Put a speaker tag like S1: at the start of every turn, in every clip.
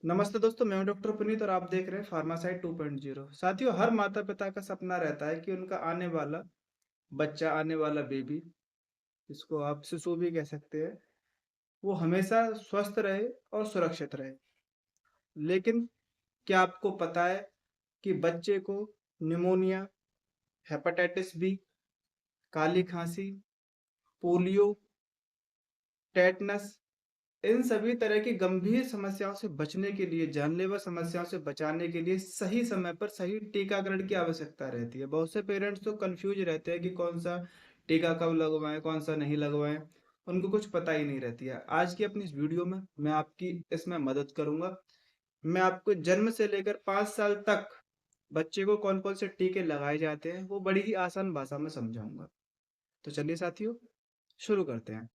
S1: नमस्ते दोस्तों, मैं हूं डॉक्टर पुनीत और आप देख रहे हैं फार्मासाइट 2.0। साथियों, हर माता पिता का सपना रहता है कि उनका आने वाला बच्चा, आने वाला बेबी, जिसको आप शिशु भी कह सकते हैं, वो हमेशा स्वस्थ रहे और सुरक्षित रहे। लेकिन क्या आपको पता है कि बच्चे को निमोनिया, हेपेटाइटिस बी, काली खांसी, पोलियो, टेटनस, इन सभी तरह की गंभीर समस्याओं से बचने के लिए, जानलेवा समस्याओं से बचाने के लिए सही समय पर सही टीकाकरण की आवश्यकता रहती है। बहुत से पेरेंट्स तो कंफ्यूज रहते हैं कि कौन सा टीका कब लगवाएं, कौन सा नहीं लगवाएं। उनको कुछ पता ही नहीं रहती है। आज की अपनी इस वीडियो में मैं आपकी इसमें मदद करूंगा। मैं आपको जन्म से लेकर 5 साल तक बच्चे को कौन कौन से टीके लगाए जाते हैं वो बड़ी ही आसान भाषा में समझाऊंगा। तो चलिए साथियों, शुरू करते हैं।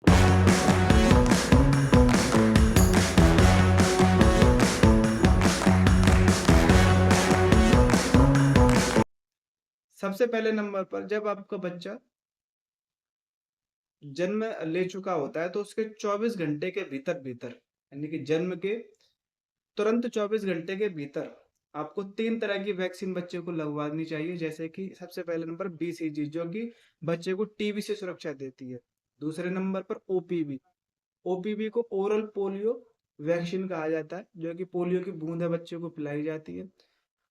S1: सबसे पहले नंबर पर जब आपका बच्चा जन्म ले चुका होता है तो उसके 24 घंटे के भीतर भीतर, यानी कि जन्म के तुरंत 24 घंटे के भीतर आपको 3 तरह की वैक्सीन बच्चे को लगवानी चाहिए। जैसे कि सबसे पहले नंबर BCG, जो कि बच्चे को टीबी से सुरक्षा देती है। दूसरे नंबर पर OPV। OPV को ओरल पोलियो वैक्सीन कहा जाता है, जो कि पोलियो की बूंदें बच्चे को पिलाई जाती है।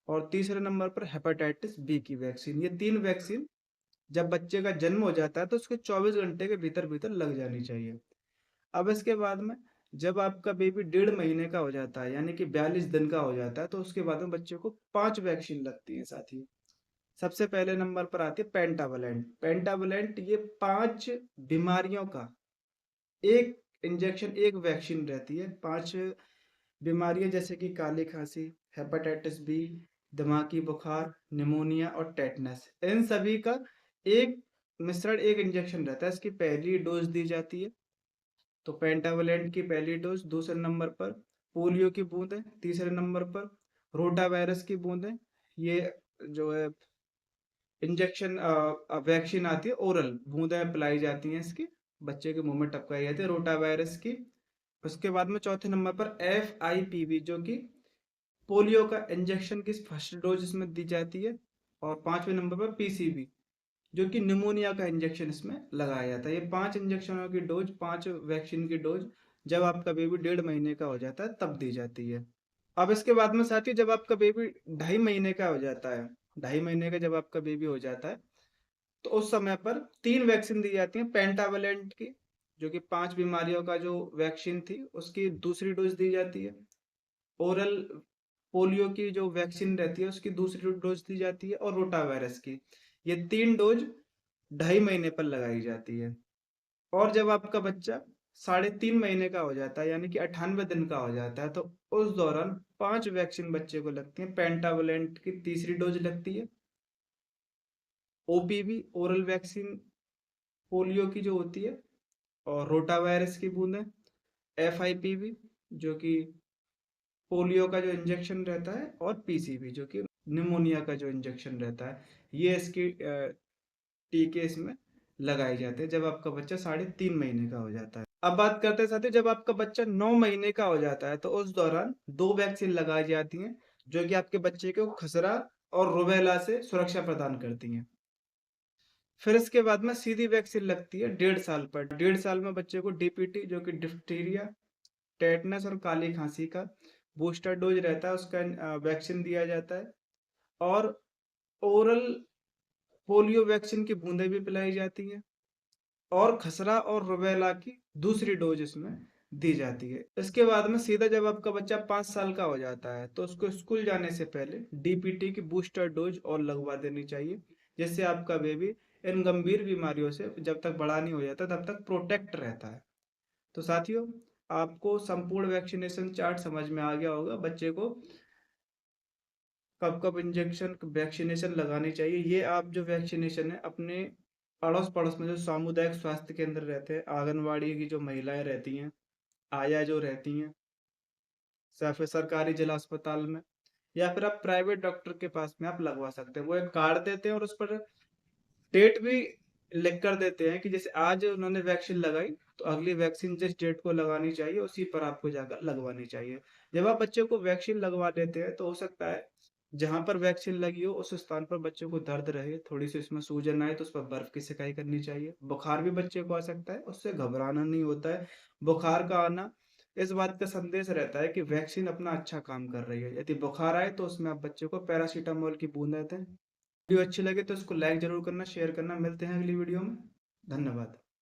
S1: और तीसरे नंबर पर हेपेटाइटिस बी की वैक्सीन। ये 3 वैक्सीन जब बच्चे का जन्म हो जाता है तो उसके 24 घंटे के भीतर भीतर लग जानी चाहिए। अब इसके बाद में जब आपका बेबी 1.5 महीने का हो जाता है, यानी कि 42 दिन का हो जाता है, तो उसके बाद में बच्चे को 5 वैक्सीन लगती है साथी। सबसे पहले नंबर पर आती है पेंटावलेंट। पेंटावलेंट ये 5 बीमारियों का एक इंजेक्शन, एक वैक्सीन रहती है। 5 बीमारियां जैसे कि काली खांसी, हेपेटाइटिस बी, दिमागी बुखार, निमोनिया और टेटनस, इन सभी का एक मिश्रण, एक इंजेक्शन रहता है। इसकी पहली डोज दी जाती है, तो पेंटावलेंट की पहली डोज। दूसरे नंबर पर पोलियो की बूंदें। तीसरे नंबर पर रोटा वायरस की बूंदें। ये जो है इंजेक्शन वैक्सीन आती है, ओरल बूंदें पिलाई जाती हैं इसकी, बच्चे के मुंह में टपकाई जाती है, रोटा वायरस की। उसके बाद में चौथे नंबर पर FIPV, जो कि पोलियो का इंजेक्शन की फर्स्ट डोज इसमें दी जाती है। और 5वें नंबर पर PCV, जो कि निमोनिया का इंजेक्शन इसमें लगाया जाता है। ये 5 इंजेक्शनों की डोज, 5 वैक्सीन की डोज जब आपका बेबी 1.5 महीने का हो जाता है तब दी जाती है। अब इसके बाद में साथियों, जब आपका बेबी 2.5 महीने का हो जाता है, 2.5 महीने का जब आपका बेबी हो जाता है, तो उस समय पर 3 वैक्सीन दी जाती है पेंटावलेंट की, जो कि 5 बीमारियों का जो वैक्सीन थी उसकी दूसरी डोज दी जाती है। ओरल पोलियो की जो वैक्सीन रहती है उसकी दूसरी डोज दी जाती है। और रोटा वायरस की। ये 3 डोज 2.5 महीने पर लगाई जाती है। और जब आपका बच्चा 3.5 महीने का हो जाता है, यानी कि 98 दिन का हो जाता है, तो उस दौरान 5 वैक्सीन बच्चे को लगती है। पेंटावलेंट की तीसरी डोज लगती है। OPV ओरल वैक्सीन पोलियो की जो होती है, और रोटा वायरस की बूंदें। FIPV, जो कि पोलियो का जो इंजेक्शन रहता है। और PCV, जो कि निमोनिया का जो इंजेक्शन रहता है। ये इसकी टीके इसमें लगाए जाते हैं जब आपका बच्चा 3.5 महीने का हो जाता है। अब बात करते हैं साथियों, जब आपका बच्चा 9 महीने का हो जाता है तो उस दौरान 2 वैक्सीन लगाई जाती हैं, जो कि आपके बच्चे को खसरा और रुबेला से सुरक्षा प्रदान करती हैं। फिर इसके बाद में सीधी वैक्सीन लगती है 1.5 साल पर। 1.5 साल में बच्चे को DPT, जो कि डिप्थीरिया, टेटनस और काली खांसी का बूस्टर डोज रहता है, उसका वैक्सीन दिया जाता है। और ओरल पोलियो वैक्सीन की बूंदें भी पिलाई जाती हैं। और खसरा और रुबेला की दूसरी डोज इसमें दी जाती है। इसके बाद में सीधा जब आपका बच्चा 5 साल का हो जाता है तो उसको स्कूल जाने से पहले DPT की बूस्टर डोज और लगवा देनी चाहिए, जिससे आपका बेबी इन गंभीर बीमारियों से जब तक बड़ा नहीं हो जाता तब तक प्रोटेक्ट रहता है। तो साथियों, आपको संपूर्ण वैक्सीनेशन चार्ट समझ में आ गया होगा। बच्चे को कब कब इंजेक्शन वैक्सीनेशन लगानी चाहिए, ये आप जो वैक्सीनेशन है अपने अड़ोस पड़ोस में जो सामुदायिक स्वास्थ्य केंद्र रहते हैं, आंगनवाड़ी की जो महिलाएं रहती हैं, आया जो रहती हैं, या फिर सरकारी जिला अस्पताल में, या फिर आप प्राइवेट डॉक्टर के पास में आप लगवा सकते हैं। वो एक कार्ड देते हैं और उस पर डेट भी लिख कर देते हैं कि जैसे आज उन्होंने वैक्सीन लगाई तो अगली वैक्सीन जिस डेट को लगानी चाहिए उसी पर आपको जाकर लगवानी चाहिए। जब आप बच्चे को वैक्सीन लगवा देते हैं तो हो सकता है जहाँ पर वैक्सीन लगी हो उस स्थान पर बच्चे को दर्द रहे, थोड़ी-सी उसमें सूजन आए तो उस पर बर्फ की सिकाई करनी चाहिए। बुखार भी बच्चे को आ सकता है, उससे घबराना नहीं होता है। बुखार का आना इस बात का संदेश रहता है कि वैक्सीन अपना अच्छा काम कर रही है। यदि बुखार आए तो उसमें आप बच्चे को पैरासिटामोल की बूंदें दें। वीडियो अच्छी लगे तो इसको लाइक ज़रूर करना, शेयर करना। मिलते हैं अगली वीडियो में। धन्यवाद।